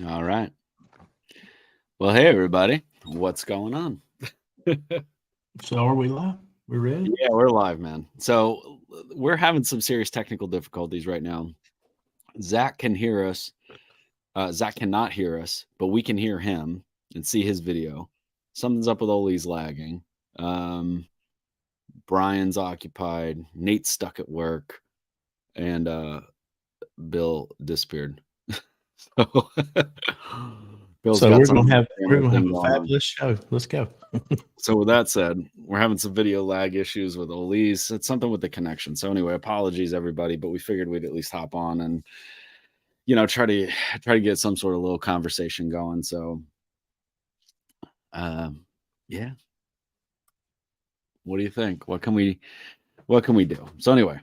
All right. Well, hey, everybody. What's going on? So are we live? We're ready? Yeah, we're live, man. So we're having some serious technical difficulties right now. Zach can hear us. Zach cannot hear us, but we can hear him and see his video. Something's up with Olee's lagging. Brian's occupied. Nate's stuck at work. And Bill disappeared. So Bill's So got we're gonna have thing a going on. fabulous show. Let's go. So with that said, we're having some video lag issues with Olee's. It's something with the connection. So anyway, apologies everybody, but we figured we'd at least hop on and try to get some sort of little conversation going. So yeah. What do you think? What can we do? So anyway,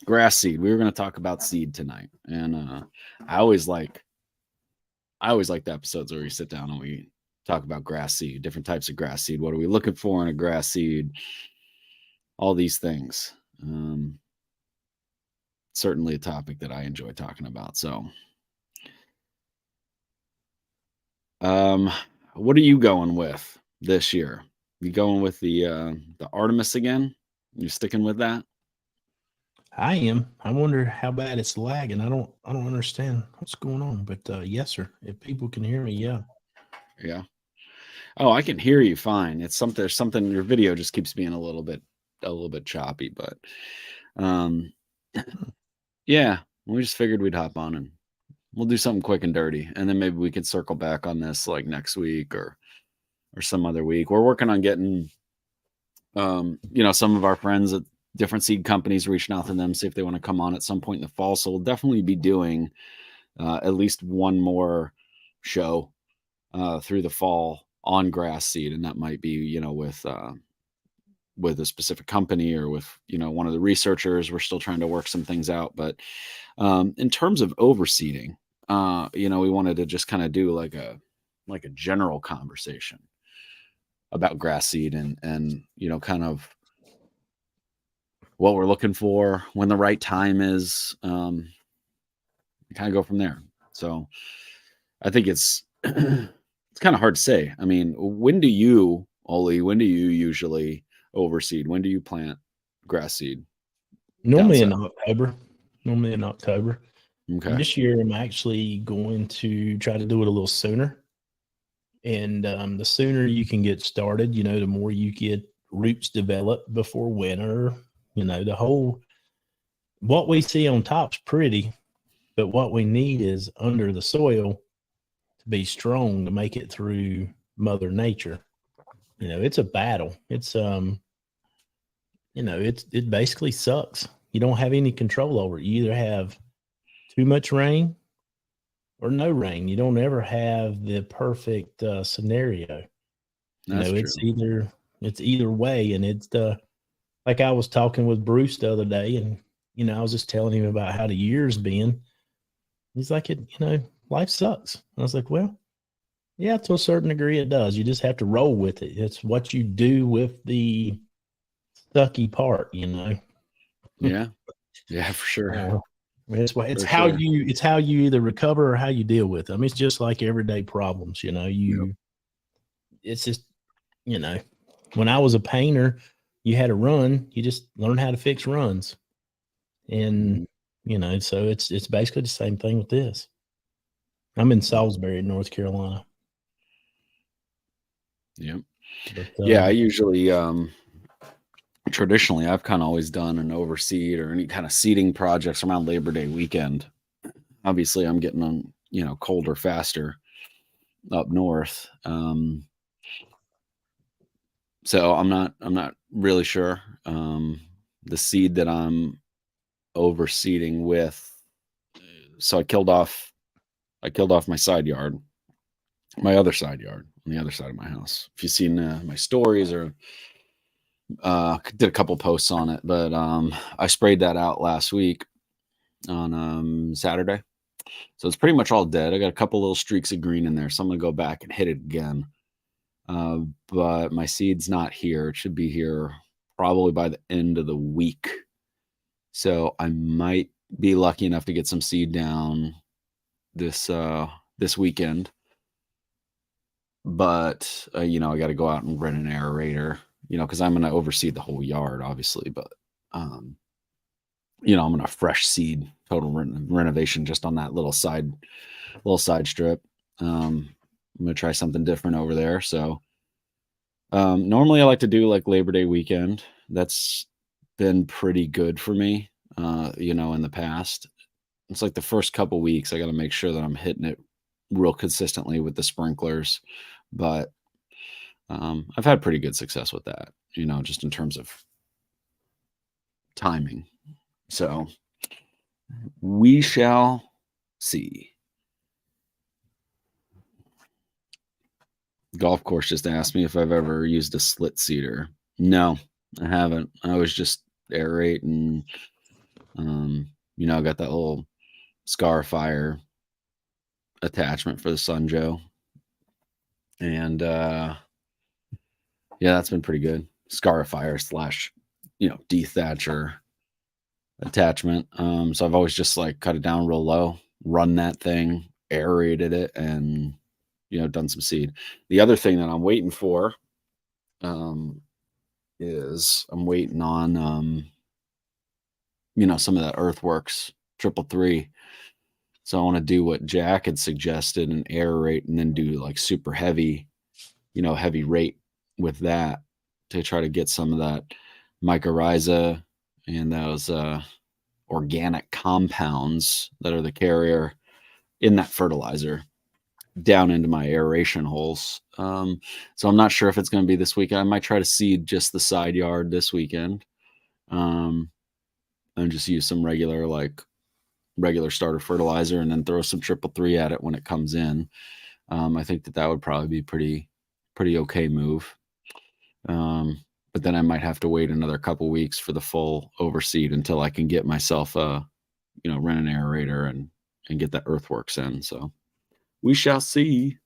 grass seed. We were going to talk about seed tonight. And I always like the episodes where we sit down and we talk about grass seed, different types of grass seed. What are we looking for in a grass seed? All these things. Certainly a topic that I enjoy talking about. So, what are you going with this year? You going with the Artemis again? You sticking with that? I am. I wonder how bad it's lagging. I don't understand what's going on. But yes, sir. If people can hear me, yeah. Yeah. Oh, I can hear you fine. It's there's something your video just keeps being a little bit choppy, but yeah, we just figured we'd hop on and we'll do something quick and dirty, and then maybe we could circle back on this like next week or some other week. We're working on getting some of our friends at different seed companies, reaching out to them, see if they want to come on at some point in the fall. So we'll definitely be doing at least one more show through the fall on grass seed, and that might be with a specific company or with one of the researchers. We're still trying to work some things out, but in terms of overseeding, we wanted to just kind of do like a general conversation about grass seed and kind of what we're looking for, when the right time is, kind of go from there. So I think it's it's kind of hard to say. I mean, when do you usually overseed? When do you plant grass seed? Normally in October. Okay. This year I'm actually going to try to do it a little sooner. And the sooner you can get started, the more you get roots developed before winter. What we see on top's pretty, but what we need is under the soil to be strong to make it through Mother Nature. It's a battle. It's it basically sucks. You don't have any control over it. You either have too much rain or no rain. You don't ever have the perfect scenario. It's true. It's either way. And it's like I was talking with Bruce the other day, and I was just telling him about how the year's been. He's like, life sucks. And I was like, well, yeah, to a certain degree it does. You just have to roll with it. It's what you do with the sucky part, Yeah. Yeah, for sure. It's how you either recover or how you deal with them. It's just like everyday problems, It's just, when I was a painter, you had a run, you just learn how to fix runs. And, so it's basically the same thing with this. I'm in Salisbury, North Carolina. Yep. But, I usually, traditionally, I've kind of always done an overseed or any kind of seeding projects around Labor Day weekend. Obviously, I'm getting on, colder faster up north. So I'm not really sure. The seed that I'm overseeding with. So I killed off my side yard, my other side yard on the other side of my house. If you've seen my stories or did a couple posts on it, but I sprayed that out last week on Saturday. So it's pretty much all dead. I got a couple little streaks of green in there, so I'm gonna go back and hit it again. But my seed's not here. It should be here probably by the end of the week. So I might be lucky enough to get some seed down this this weekend. But, I got to go out and rent an aerator, because I'm going to oversee the whole yard, obviously. But, I'm going to fresh seed total renovation just on that little side strip. I'm going to try something different over there. So, normally I like to do like Labor Day weekend. That's been pretty good for me, in the past. It's like the first couple weeks, I got to make sure that I'm hitting it real consistently with the sprinklers. But I've had pretty good success with that, just in terms of timing. So we shall see. Golf course just asked me if I've ever used a slit seeder. No, I haven't. I was just aerate and, I got that little Scarifier attachment for the Sunjoe. And, yeah, that's been pretty good. Scarifier / dethatcher attachment. So I've always just like cut it down real low, run that thing, aerated it, and done some seed. The other thing that I'm waiting for is I'm waiting on some of that Earthworks 333. So I want to do what Jack had suggested and aerate, and then do like super heavy, heavy rate with that to try to get some of that mycorrhiza and those organic compounds that are the carrier in that fertilizer down into my aeration holes. So I'm not sure if it's going to be this weekend. I might try to seed just the side yard this weekend, and just use some regular starter fertilizer, and then throw some 333 at it when it comes in. I think that would probably be pretty okay move. But then I might have to wait another couple weeks for the full overseed until I can get myself rent an aerator and get that Earthworks in. So we shall see.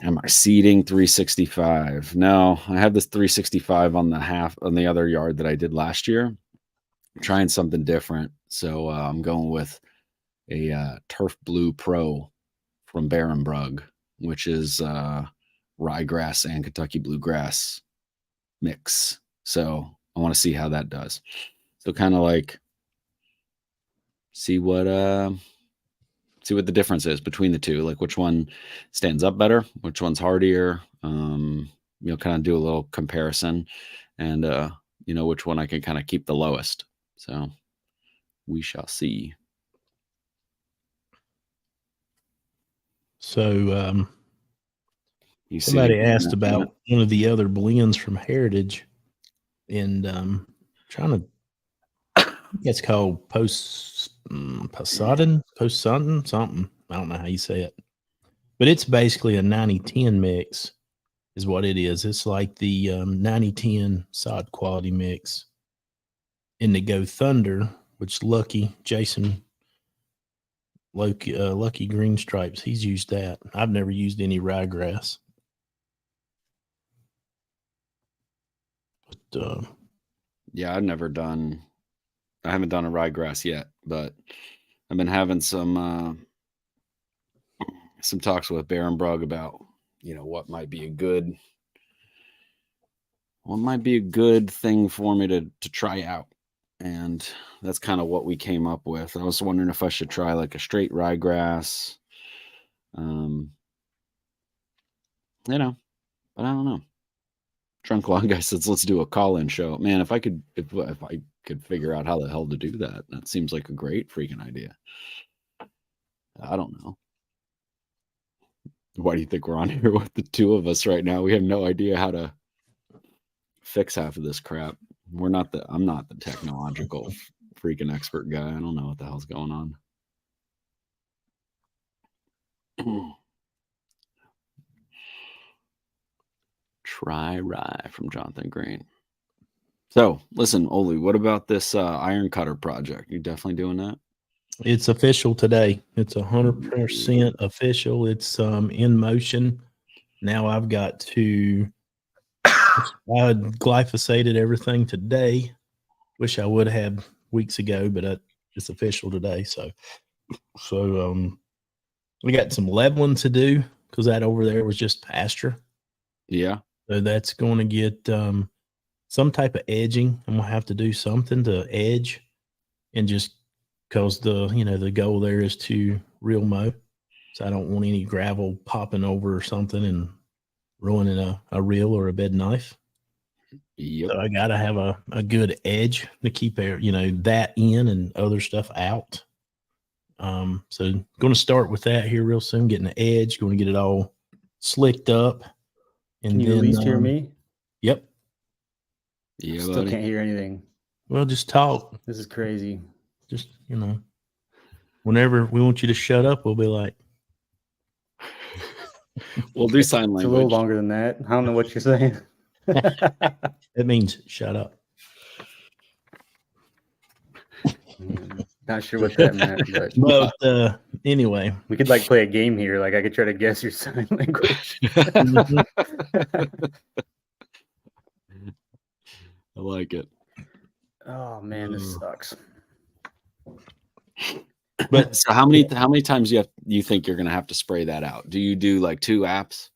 Am I seeding 365? No, I have this 365 on the other yard that I did last year. I'm trying something different. So I'm going with a Turf Blue Pro from Barenbrug, which is ryegrass and Kentucky bluegrass mix. So I want to see how that does. So kind of like see what the difference is between the two, like which one stands up better, which one's hardier, kind of do a little comparison, and which one I can kind of keep the lowest. So we shall see. So somebody asked about one of the other blends from Heritage, and trying to, it's called Poseidon, something. I don't know how you say it, but it's basically a 90-10 mix is what it is. It's like the 90-10 sod quality mix. Indigo Thunder, which Jason Lucky Green Stripes, he's used that. I've never used any ryegrass. But, yeah, I haven't done a ryegrass yet, but I've been having some talks with Barenbrug about, what might be a good thing for me to try out. And that's kind of what we came up with. I was wondering if I should try like a straight ryegrass, but I don't know. Drunk Lawn Guy says, let's do a call-in show. Man, if I could figure out how the hell to do that, that seems like a great freaking idea. I don't know. Why do you think we're on here with the two of us right now? We have no idea how to fix half of this crap. I'm not the technological freaking expert guy. I don't know what the hell's going on. Try rye from Jonathan Green. So listen, Olee, what about this iron cutter project? You definitely doing that? It's official today. It's 100% official. It's in motion. Now I've got to, I glyphosated everything today. Wish I would have weeks ago, but it's official today. So We got some leveling to do because that over there was just pasture. Yeah. So that's going to get some type of edging. I'm gonna have to do something to edge, and just because the goal there is to real mow. So I don't want any gravel popping over or something and ruining a reel or a bed knife. Yep. So I got to have a good edge to keep that in and other stuff out. So going to start with that here real soon, getting the edge, going to get it all slicked up. And Can you then, at least hear me? Yep. Yeah, Still buddy. can't hear anything. Well, just talk. This is crazy. Just, whenever we want you to shut up, we'll be like, We'll do sign It's a little language. longer than that. I don't know what you're saying. it means shut up. Not sure what that meant, but But anyway, we could like play a game here. Like I could try to guess your sign language. Mhm. I like it. Oh man, this sucks. but So how many times you think you're gonna have to spray that out? Do you do like 2 apps?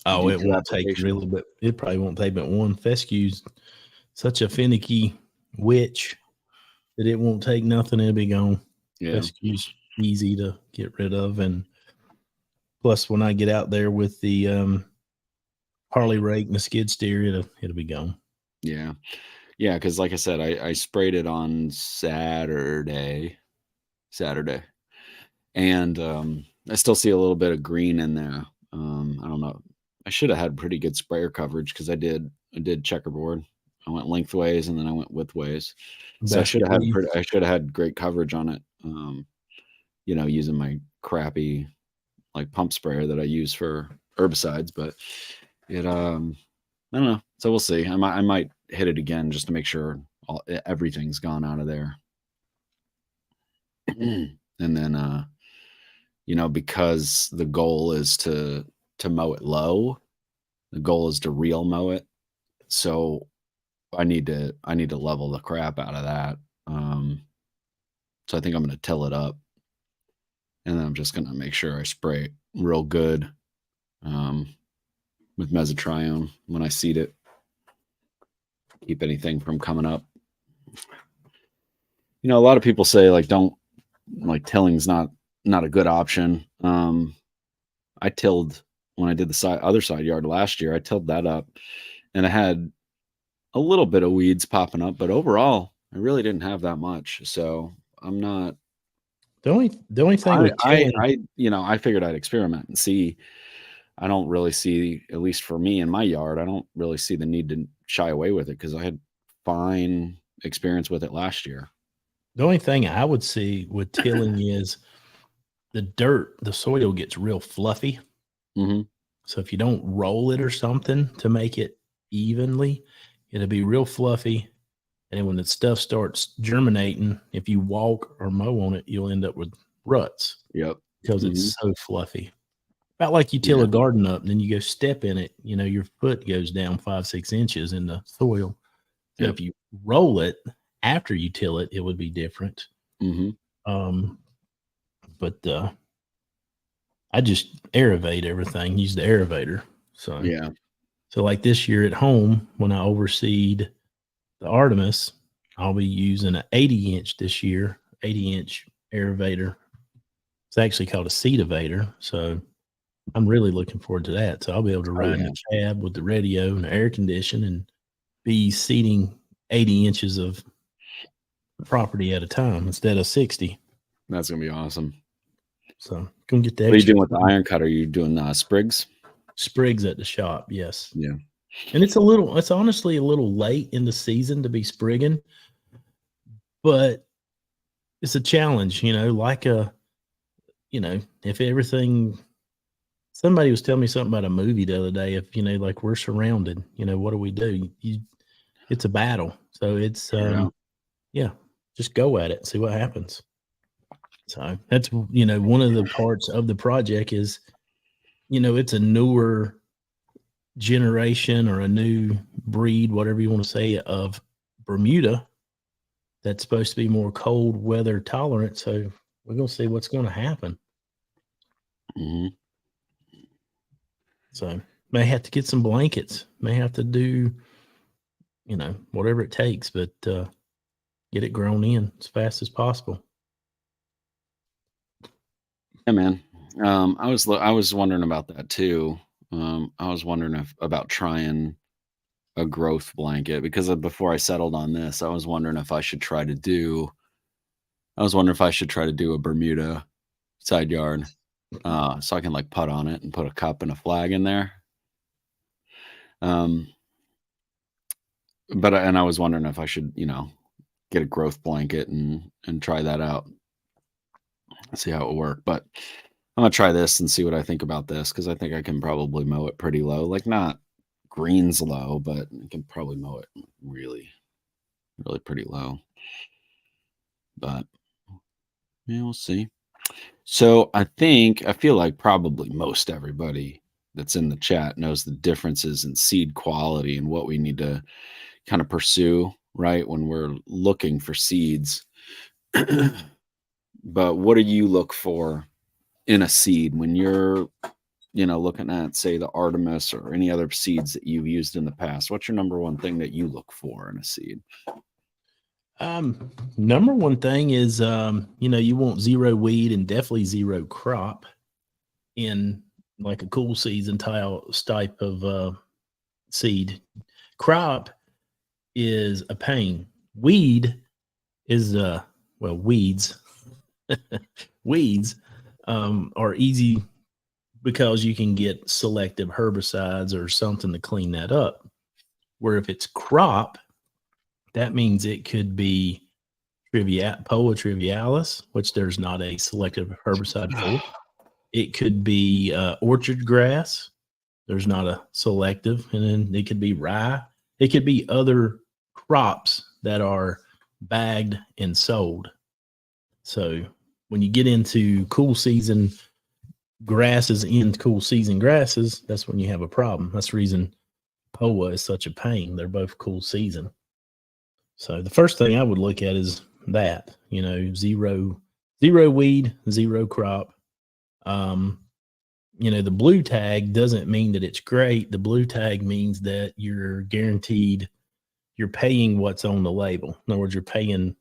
oh, do it two won't take applications? really, but it probably won't take but one. Fescue's such a finicky witch that it won't take nothing. It'll be gone. Yeah. Fescue's easy to get rid of, and plus when I get out there with the Harley rake and the skid steer, it'll be gone. Yeah. Yeah, because like I said, I sprayed it on Saturday. And I still see a little bit of green in there. I don't know. I should have had pretty good sprayer coverage because I did checkerboard. I went lengthways and then I went widthways. So I should have had great coverage on it. Using my crappy like pump sprayer that I use for herbicides, but it I don't know. So we'll see. I might hit it again just to make sure everything's gone out of there. And then because the goal is to mow it low, the goal is to real mow it. So I need to level the crap out of that. So I think I'm going to till it up, and then I'm just going to make sure I spray it real good with mesotrione when I seed it. Keep anything from coming up. A lot of people say tilling's not a good option. I tilled when I did the other side yard last year. I tilled that up, and I had a little bit of weeds popping up, but overall, I really didn't have that much. So I'm not. The only thing with tilling, I figured I'd experiment and see. I don't really see, at least for me in my yard, I don't really see the need to shy away with it because I had fine experience with it last year. the only thing I would see with tilling is the soil gets real fluffy. Mm-hmm. So if you don't roll it or something to make it evenly, it'll be real fluffy. And then when the stuff starts germinating, if you walk or mow on it, you'll end up with ruts. Yep. Because it's so fluffy. About like you till a garden up and then you go step in it, your foot goes down 5-6 inches in the soil. So if you roll it after you till it, it would be different. Mm-hmm. But I just aerate everything, use the aerator. So So like this year at home, when I overseed the Artemis, I'll be using an 80-inch this year, 80-inch aerator. It's actually called a seedivator. So I'm really looking forward to that. So I'll be able to ride in a cab with the radio and the air condition and be seeding 80 inches of property at a time instead of 60. That's going to be awesome. So come get that. What are you doing with the iron cutter? Are you doing sprigs? Sprigs at the shop, yes. Yeah. And it's honestly a little late in the season to be sprigging, but it's a challenge, if everything, somebody was telling me something about a movie the other day, if, like we're surrounded, what do we do? It's a battle. So it's, just go at it, see what happens. So that's, one of the parts of the project is, it's a newer generation or a new breed, whatever you want to say, of Bermuda that's supposed to be more cold weather tolerant. So we're going to see what's going to happen. Hmm. So may have to get some blankets, may have to do, whatever it takes, but get it grown in as fast as possible. Yeah, man. I was wondering about that too. I was wondering about trying a growth blanket because before I settled on this, I was wondering if I should try to do. I was wondering if I should try to do a Bermuda side yard, so I can like putt on it and put a cup and a flag in there. Um, and I was wondering if I should, get a growth blanket and try that out, see how it will work. But I'm gonna try this and see what I think about this because I think I can probably mow it pretty low, like not greens low, but I can probably mow it really, really pretty low. But yeah, we'll see. So I feel like probably most everybody that's in the chat knows the differences in seed quality and what we need to kind of pursue, right? When we're looking for seeds. But what do you look for in a seed when you're, looking at, say, the Artemis or any other seeds that you've used in the past? What's your number one thing that you look for in a seed? Number one thing is, you want zero weed and definitely zero crop in like a cool season type of seed. Crop is a pain. Weed is weeds. Weeds are easy because you can get selective herbicides or something to clean that up. Where if it's crop, that means it could be Poa trivialis, which there's not a selective herbicide for. It could be orchard grass. There's not a selective. And then it could be rye. It could be other crops that are bagged and sold. So when you get into cool season grasses in cool season grasses, that's when you have a problem. That's the reason Poa is such a pain. They're both cool season. So the first thing I would look at is that, zero weed, zero crop. The blue tag doesn't mean that it's great. The blue tag means that you're guaranteed, you're paying what's on the label. In other words, you're paying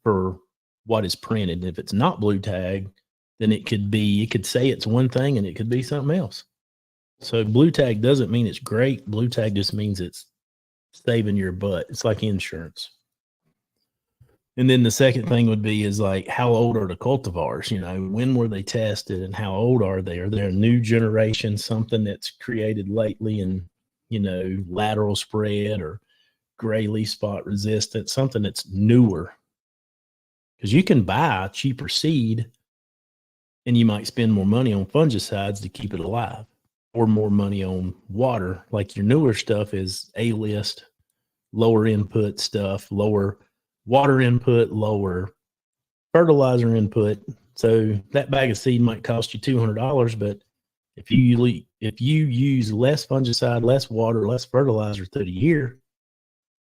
for what is printed. If it's not blue tag, then it could say it's one thing and it could be something else. So blue tag doesn't mean it's great. Blue tag just means it's saving your butt. It's like insurance. And then the second thing would be is like, how old are the cultivars? When were they tested and how old are they? Are they a new generation, something that's created lately and, lateral spread or gray leaf spot resistant, something that's newer? Because you can buy cheaper seed and you might spend more money on fungicides to keep it alive or more money on water. Like your newer stuff is A-list, lower input stuff, lower water input, lower fertilizer input. So that bag of seed might cost you $200, but if you use less fungicide, less water, less fertilizer through the year,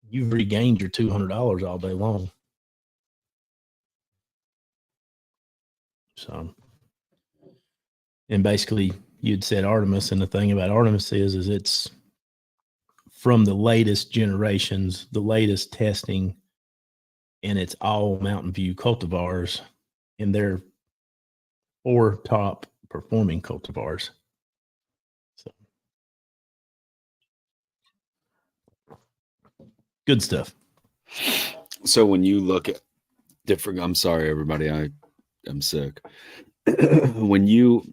you've regained your $200 all day long. So, and basically you'd said Artemis, and the thing about Artemis is it's from the latest generations, the latest testing, and it's all Mountain View cultivars, and they're 4 top performing cultivars. So good stuff. So when you look at different, I'm sorry, everybody, I'm sick. When you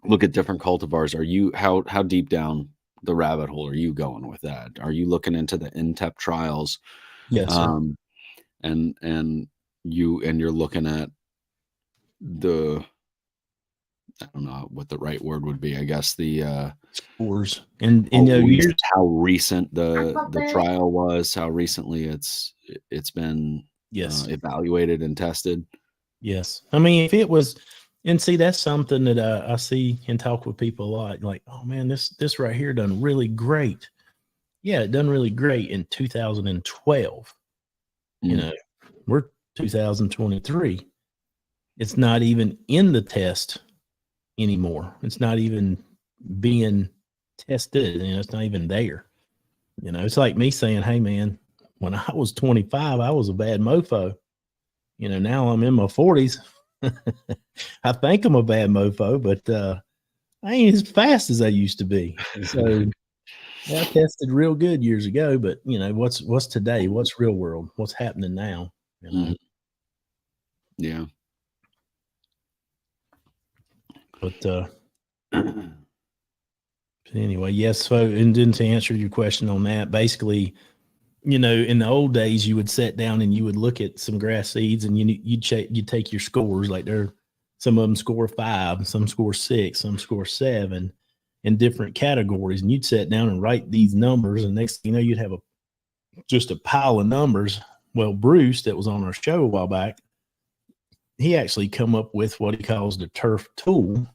look at different cultivars, are you how deep down the rabbit hole are you going with that? Are you looking into the INTEP trials? Yes, sir. And you're looking at the, I don't know what the right word would be. I guess the scores and years. How recent the trial was, how recently it's been evaluated and tested. Yes, I mean if it was, and see that's something that I see and talk with people a lot. Like, oh man, this right here done really great. Yeah, it done really great in 2012. We're 2023. It's not even in the test anymore. It's not even being tested. It's not even there. It's like me saying, hey, man, when I was 25, I was a bad mofo. Now I'm in my 40s. I think I'm a bad mofo, but I ain't as fast as I used to be. So I tested real good years ago, but what's today? What's real world? What's happening now? Yeah. But anyway, yes. So, and then to answer your question on that, basically, in the old days, you would sit down and you would look at some grass seeds, and you'd take your scores. Like some of them score 5, some score 6, some score 7, in different categories, and you'd sit down and write these numbers, and next thing you know, you'd have just a pile of numbers. Well, Bruce, that was on our show a while back, he actually come up with what he calls the turf tool,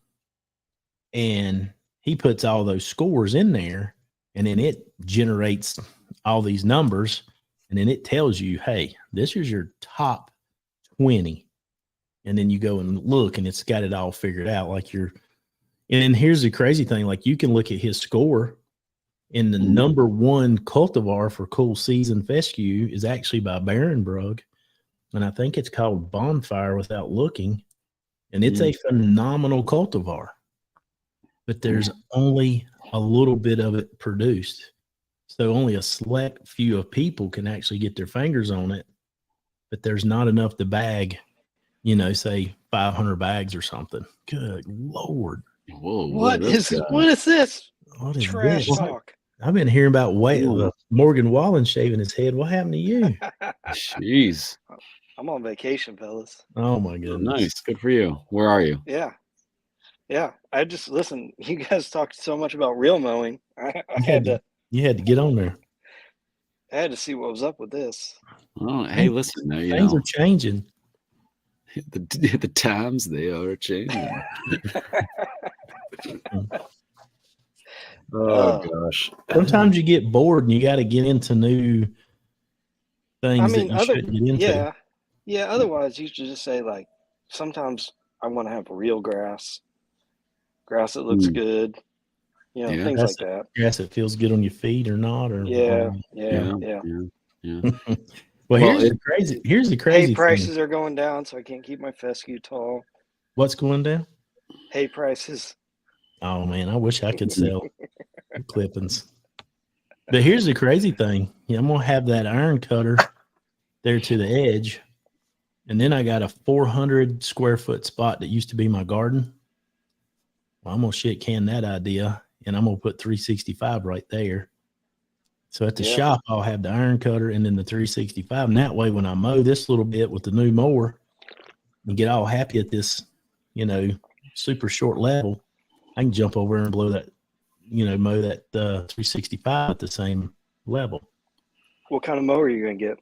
and he puts all those scores in there, and then it generates all these numbers, and then it tells you, hey, this is your top 20. And then you go and look, and it's got it all figured out. And then here's the crazy thing, like you can look at his score, and the number 1 cultivar for cool season fescue is actually by Barenbrug, and I think it's called Bonfire Without Looking, and it's a phenomenal cultivar, but there's only a little bit of it produced. So only a select few of people can actually get their fingers on it, but there's not enough to bag, say 500 bags or something. Good Lord. Whoa. What is this? What is Trash this? talk. I've been hearing about Morgan Wallen shaving his head. What happened to you? Jeez. I'm on vacation, fellas. Oh my goodness. Nice. Good for you. Where are you? Yeah. I just listen. You guys talked so much about real mowing. I You had to get on there. I had to see what was up with this. Oh, hey, listen. Things are changing. The times, they are changing. Oh gosh. Sometimes you get bored and you got to get into new things that you shouldn't get into. Yeah. Otherwise, you should just say, like, sometimes I want to have real grass that looks good, things like that. Grass that feels good on your feet or not, or yeah. Well, here's the crazy hay prices are going down, so I can't keep my fescue tall. What's going down? Hay prices. Oh man, I wish I could sell clippings. But here's the crazy thing. I'm gonna have that iron cutter there to the edge, and then I got a 400 square foot spot that used to be my garden. Well, I'm gonna shit can that idea, and I'm gonna put 365 right there. So at the shop, I'll have the iron cutter and then the 365. And that way, when I mow this little bit with the new mower and get all happy at this, super short level, I can jump over and blow that, mow that 365 at the same level. What kind of mower are you going to get?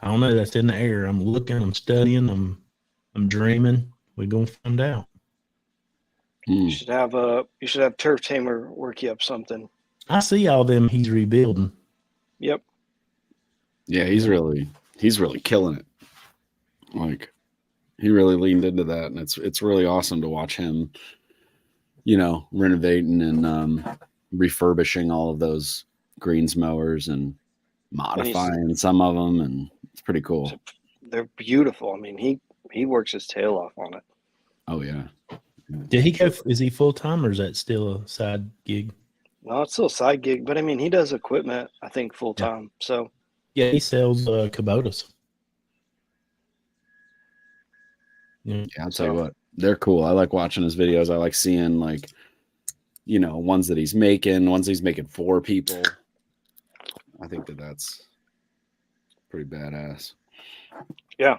I don't know. That's in the air. I'm looking, I'm studying, I'm dreaming. We're going to find out. You should have Turf Tamer work you up something. I see all them he's rebuilding. Yep. Yeah, he's really killing it. Like, he really leaned into that, and it's really awesome to watch him, renovating and refurbishing all of those greens mowers and modifying some of them, and it's pretty cool. They're beautiful. I mean, he works his tail off on it. Oh yeah. Did he go? Is he full time or is that still a side gig? No, it's still a side gig, but I mean, he does equipment, I think, full time. So yeah, he sells Kubotas. Yeah, I'll tell you what, they're cool. I like watching his videos. I like seeing ones that he's making for people. I think that's pretty badass. Yeah.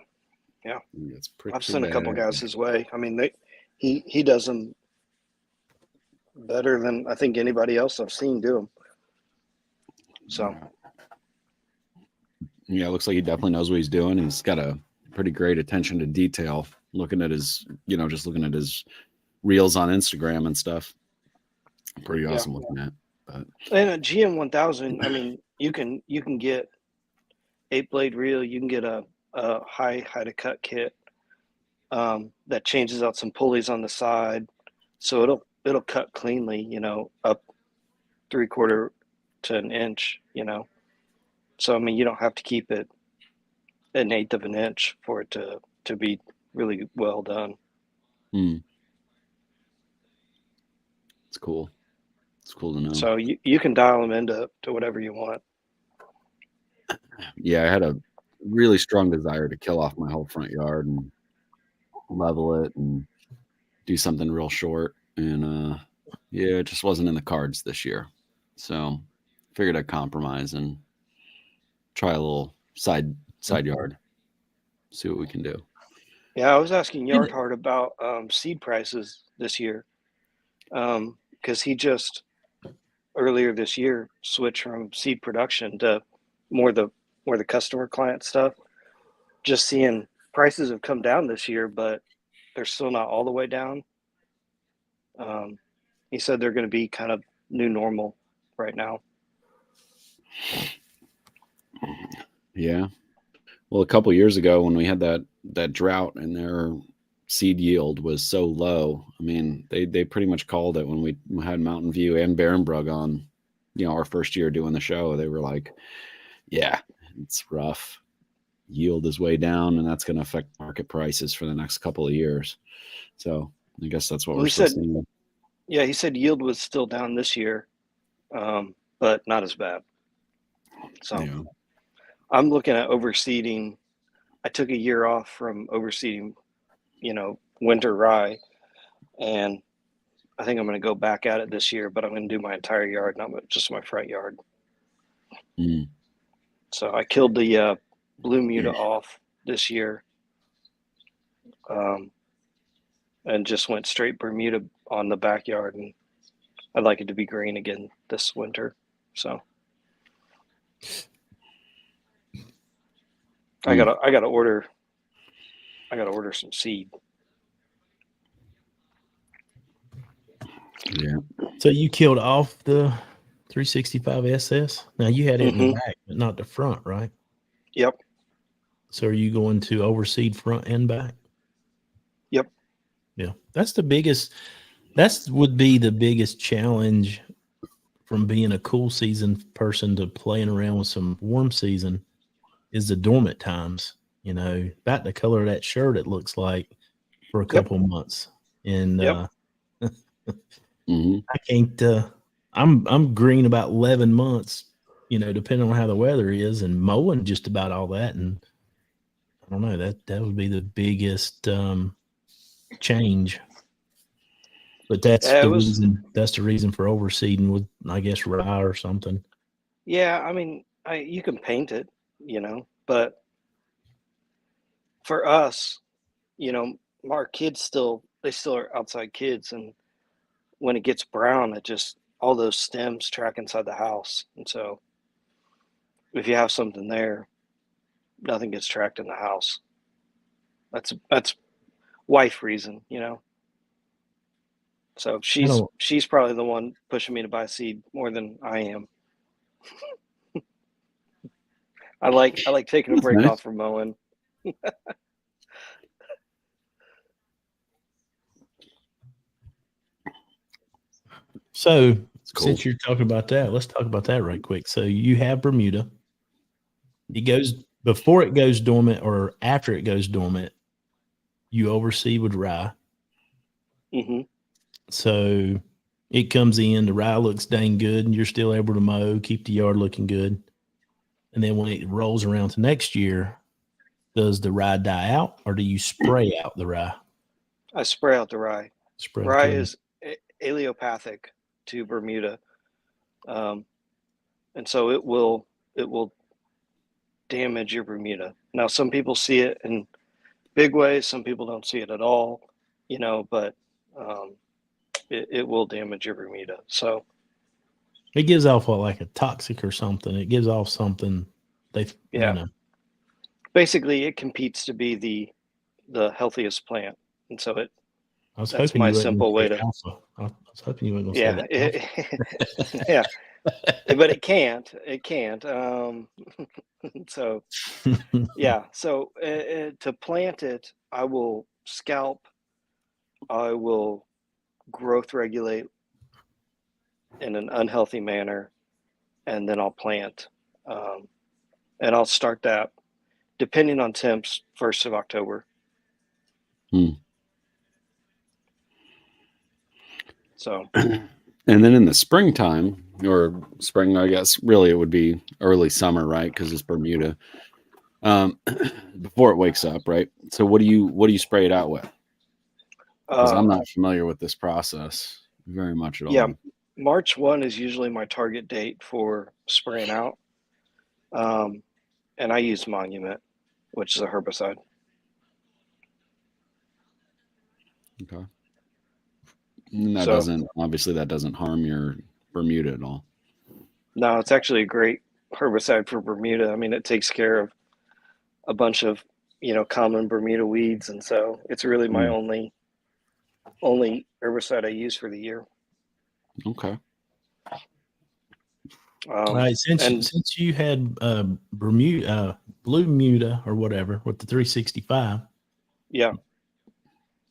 It's pretty. I've sent a couple guys his way. I mean, he does them better than I think anybody else I've seen do them. So. Yeah, it looks like he definitely knows what he's doing. He's got a pretty great attention to detail. Looking at his, just looking at his reels on Instagram and stuff. Pretty awesome looking at. But and a GM 1000, I mean, you can get 8-blade reel. You can get a high to cut kit that changes out some pulleys on the side, so it'll cut cleanly, you know, up 3/4 to an inch, you know. So I mean, you don't have to keep it 1/8 of an inch for it to be really well done. It's cool. It's cool to know. So you can dial them into whatever you want. Yeah, I had a really strong desire to kill off my whole front yard and level it and do something real short. And yeah, it just wasn't in the cards this year. So figured I'd compromise and try a little side yard, see what we can do. Yeah, I was asking Yard Hard about seed prices this year, because he just earlier this year switched from seed production to more the customer client stuff. Just seeing prices have come down this year, but they're still not all the way down. He said they're going to be kind of new normal right now. Yeah. Well, a couple years ago when we had that drought and their seed yield was so low, I mean, they pretty much called it when we had Mountain View and Barenbrug on, you know, our first year doing the show. They were like, yeah, it's rough. Yield is way down, and that's going to affect market prices for the next couple of years. So I guess that's what we're still seeing. Yeah, he said yield was still down this year, but not as bad. So yeah. I'm looking at overseeding. I took a year off from overseeding, you know, winter rye, and I think I'm going to go back at it this year, but I'm going to do my entire yard, not just my front yard. So I killed the blue Muta off this year, and just went straight Bermuda on the backyard, and I'd like it to be green again this winter. So I gotta order some seed. Yeah. So you killed off the 365 SS. Now you had it in the back, but not the front, right? Yep. So are you going to overseed front and back? Yep. Yeah. That would be the biggest challenge from being a cool season person to playing around with some warm season is the dormant times, you know, about the color of that shirt, it looks like for a couple months. And I can't, I'm green about 11 months, you know, depending on how the weather is, and mowing just about all that. And I don't know, that would be the biggest change. But that's the reason for overseeding with, I guess, rye or something. Yeah, I mean, you can paint it, you know, but for us, you know, our kids still are outside kids, and when it gets brown, it just all those stems track inside the house, and so if you have something there, nothing gets tracked in the house. That's wife reason, you know. So she's probably the one pushing me to buy seed more than I am. I like taking a break off from mowing. So since you're talking about that, let's talk about that right quick. So you have Bermuda. It goes before it goes dormant or after it goes dormant, you overseed with rye. So it comes in, the rye looks dang good, and you're still able to mow, keep the yard looking good. And then when it rolls around to next year, does the rye die out, or do you spray out the rye? I spray out the rye. Rye is allelopathic to Bermuda, and so it will damage your Bermuda. Now, some people see it in big ways, some people don't see it at all, you know, but it will damage your Bermuda. So it gives off like a toxic or something. It gives off something. You know. Basically, it competes to be the healthiest plant, and so that's my simple way to. Alpha. I was hoping you weren't going to say that. Yeah, but it can't. It can't. So yeah. So to plant it, I will scalp. I will growth regulate in an unhealthy manner, and then I'll plant. And I'll start that, depending on temps, 1st of October. So, And then in the springtime, or spring, I guess, really it would be early summer, right? Because it's Bermuda. Before it wakes up, right? So what do you spray it out with? Because I'm not familiar with this process very much at all. Yeah, March 1 is usually my target date for spraying out. And I use Monument, which is a herbicide. Okay. And that doesn't harm your Bermuda at all. No, it's actually a great herbicide for Bermuda. I mean, it takes care of a bunch of, common Bermuda weeds. And so it's really my only herbicide I use for the year. Okay. All right. Since you had Bermuda, Blue Muda or whatever with the 365. Yeah.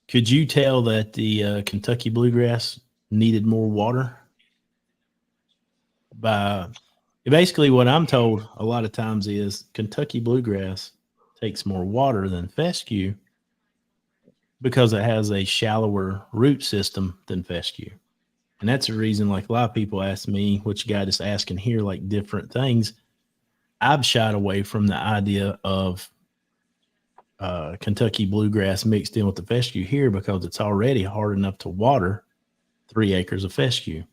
Could you tell that the Kentucky bluegrass needed more water? Basically, what I'm told a lot of times is Kentucky bluegrass takes more water than fescue because it has a shallower root system than fescue. And that's the reason, like a lot of people ask me, which you got just asking here, like different things. I've shied away from the idea of Kentucky bluegrass mixed in with the fescue here because it's already hard enough to water 3 acres of fescue.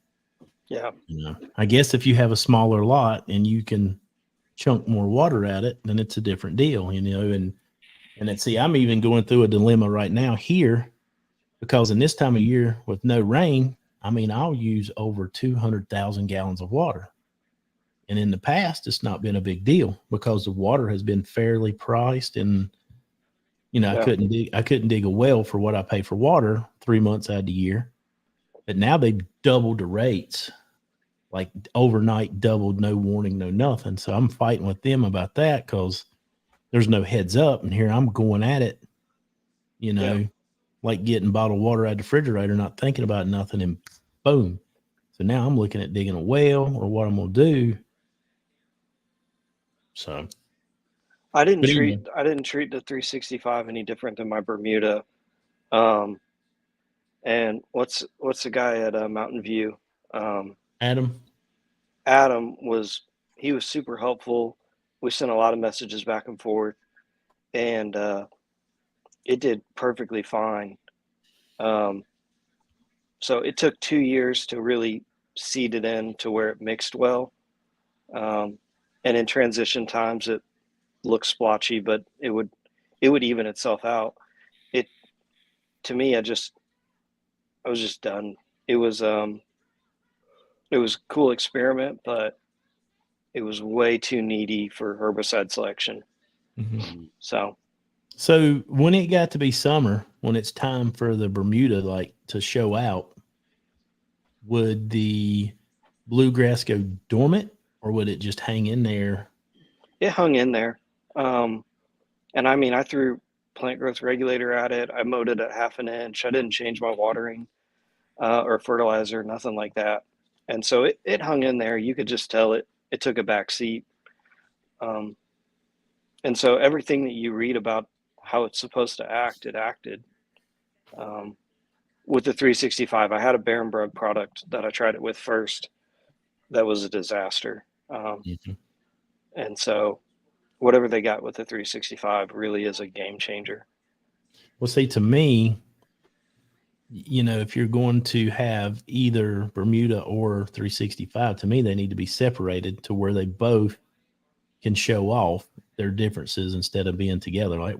Yeah. I guess if you have a smaller lot and you can chunk more water at it, then it's a different deal, and see, I'm even going through a dilemma right now here because in this time of year with no rain, I mean, I'll use over 200,000 gallons of water. And in the past, it's not been a big deal because the water has been fairly priced. And, I couldn't dig a well for what I pay for water 3 months out of the year. But now they've doubled the rates, like overnight doubled, no warning, no nothing. So I'm fighting with them about that because there's no heads up. And here I'm going at it, like getting bottled water out of the refrigerator, not thinking about nothing, and boom. So now I'm looking at digging a well or what I'm going to do. So I didn't treat the 365 any different than my Bermuda. And what's the guy at Mountain View? Adam was super helpful. We sent a lot of messages back and forth, and it did perfectly fine. So it took 2 years to really seed it in to where it mixed well. And in transition times, it looks splotchy, but it would even itself out. To me, I was just done. It was a cool experiment, but it was way too needy for herbicide selection. Mm-hmm. So when it got to be summer, when it's time for the Bermuda to show out, would the bluegrass go dormant or would it just hang in there? It hung in there. And I mean, I threw plant growth regulator at it. I mowed it at 1/2 inch. I didn't change my watering or fertilizer, nothing like that. And so it hung in there. You could just tell it took a back seat. And so everything that you read about how it's supposed to act, it acted. With the 365, I had a Barenbrug product that I tried it with first. That was a disaster. And so whatever they got with the 365 really is a game changer. Well, see, to me, if you're going to have either Bermuda or 365, to me, they need to be separated to where they both can show off their differences instead of being together. Like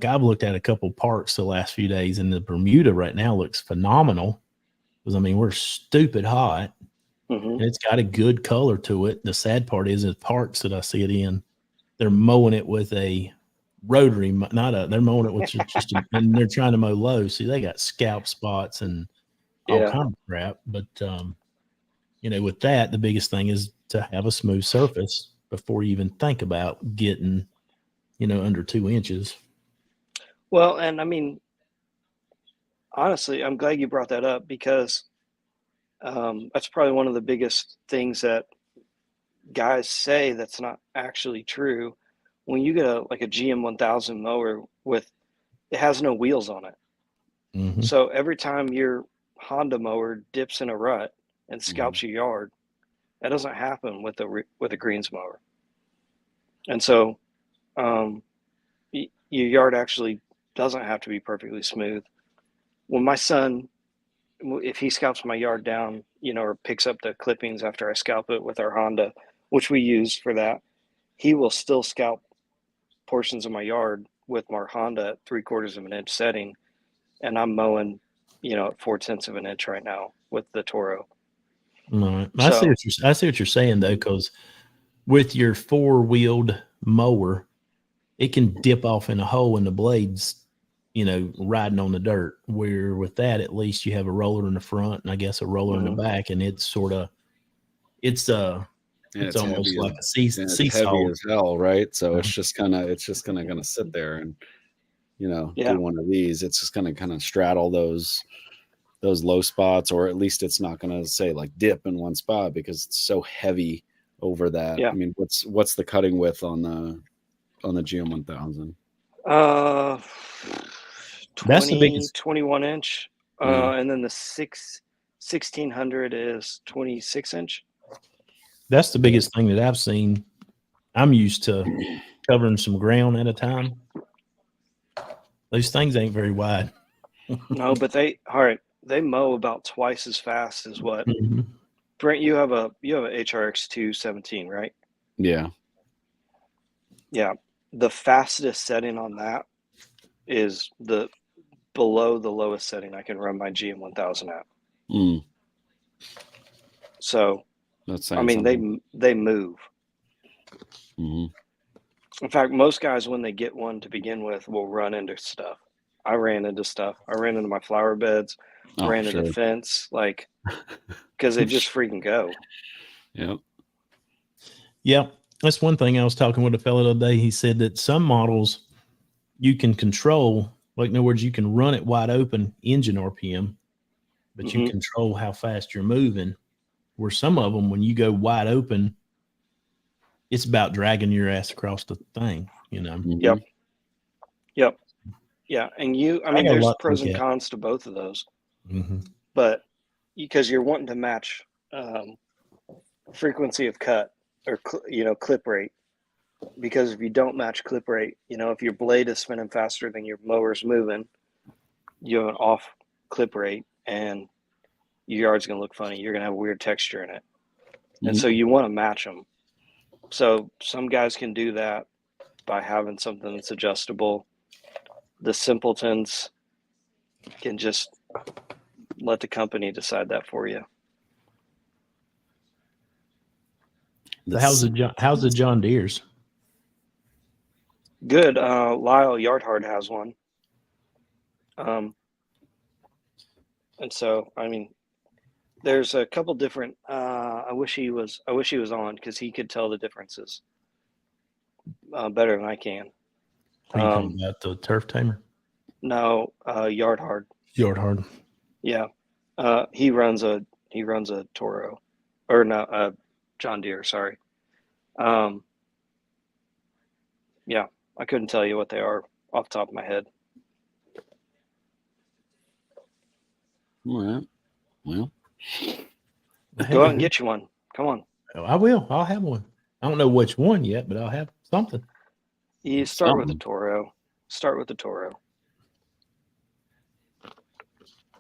I've looked at a couple parks the last few days, and the Bermuda right now looks phenomenal because, I mean, we're stupid hot. And it's got a good color to it. The sad part is the parks that I see it in, they're mowing it with a rotary, they're mowing it with just and they're trying to mow low. See, they got scalp spots and all kind of crap. But, with that, the biggest thing is to have a smooth surface before you even think about getting, under 2 inches. Well, and I mean, honestly, I'm glad you brought that up because that's probably one of the biggest things that guys say that's not actually true. When you get a GM 1000 mower it has no wheels on it. Mhm. So every time your Honda mower dips in a rut and scalps your yard, that doesn't happen with a greens mower. And so your yard actually doesn't have to be perfectly smooth. When my son, if he scalps my yard down, or picks up the clippings after I scalp it with our Honda, which we use for that, he will still scalp portions of my yard with my Honda at 3/4 of an inch setting, and I'm mowing, at 4/10 of an inch right now with the Toro. Right. I see what you're saying though, because with your 4-wheeled mower, it can dip off in a hole in the blades, riding on the dirt. Where with that, at least you have a roller in the front and I guess a roller in the back, and it's it's almost like a seesaw. It's heavy as hell, right? So it's just gonna sit there and do one of these. It's just gonna kind of straddle those low spots, or at least it's not gonna say like dip in one spot because it's so heavy over that. Yeah. I mean, what's the cutting width on the GM 1000? That's the biggest. 21 inch. And then the 1600 is 26 inch. That's the biggest thing that I've seen. I'm used to covering some ground at a time. Those things ain't very wide. No, but they mow about twice as fast as what Brent, you have a HRX 217, right? Yeah. Yeah. The fastest setting on that is below the lowest setting I can run my GM 1000 at. So that's I mean they move. In fact, most guys when they get one to begin with will run into stuff. I ran into stuff. I ran into my flower beds, ran into the fence, because they just freaking go. Yep. That's one thing I was talking with a fellow today. He said that some models you can control, like in other words, you can run it wide open engine RPM, but you control how fast you're moving. Where some of them, when you go wide open, it's about dragging your ass across the thing, Yep. Yeah. And there's pros and cons to both of those. But because you're wanting to match frequency of cut or clip rate, because if you don't match clip rate, if your blade is spinning faster than your mower's moving, you have an off clip rate and your yard's going to look funny. You're going to have a weird texture in it. And so you want to match them. So some guys can do that by having something that's adjustable. The simpletons can just let the company decide that for you. So how's the John Deere's? Good. Lyle Yardhard has one. And so, there's a couple different, I wish he was on because he could tell the differences better than I can. Are you talking about the Turf Tamer? No, Yardhard. Yardhard. Yeah. He runs a Toro, or no, John Deere. Sorry. Yeah, I couldn't tell you what they are off the top of my head. All right. Well, go out and get you one. Come on. I will. I'll have one. I don't know which one yet, but I'll have something. You start with the Toro. Start with the Toro.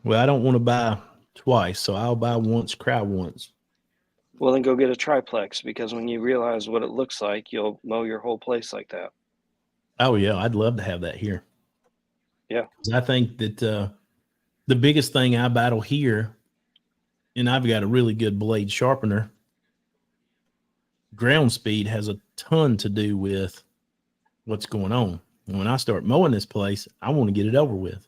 Well, I don't want to buy twice, so I'll buy once, cry once. Well, then go get a triplex, because when you realize what it looks like, you'll mow your whole place like that. Oh, yeah. I'd love to have that here. Yeah. I think that the biggest thing I battle here, and I've got a really good blade sharpener, ground speed has a ton to do with what's going on. And when I start mowing this place, I want to get it over with.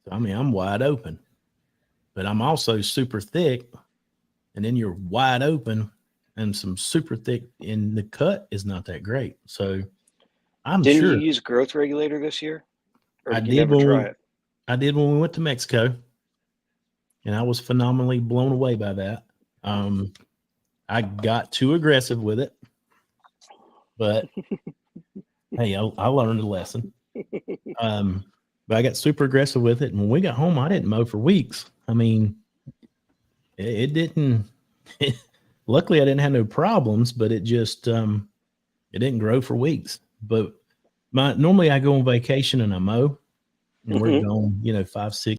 So, I'm wide open, but I'm also super thick, and then you're wide open and some super thick, and the cut is not that great. So I'm Didn't sure. you use growth regulator this year? Or I did you never try it? I did when we went to Mexico, and I was phenomenally blown away by that. I got too aggressive with it, but hey, I learned a lesson. But I got super aggressive with it, and when we got home, I didn't mow for weeks. I mean, it didn't. Luckily, I didn't have no problems, but it just it didn't grow for weeks. But normally I go on vacation and I mow, and we're gone, 5, 6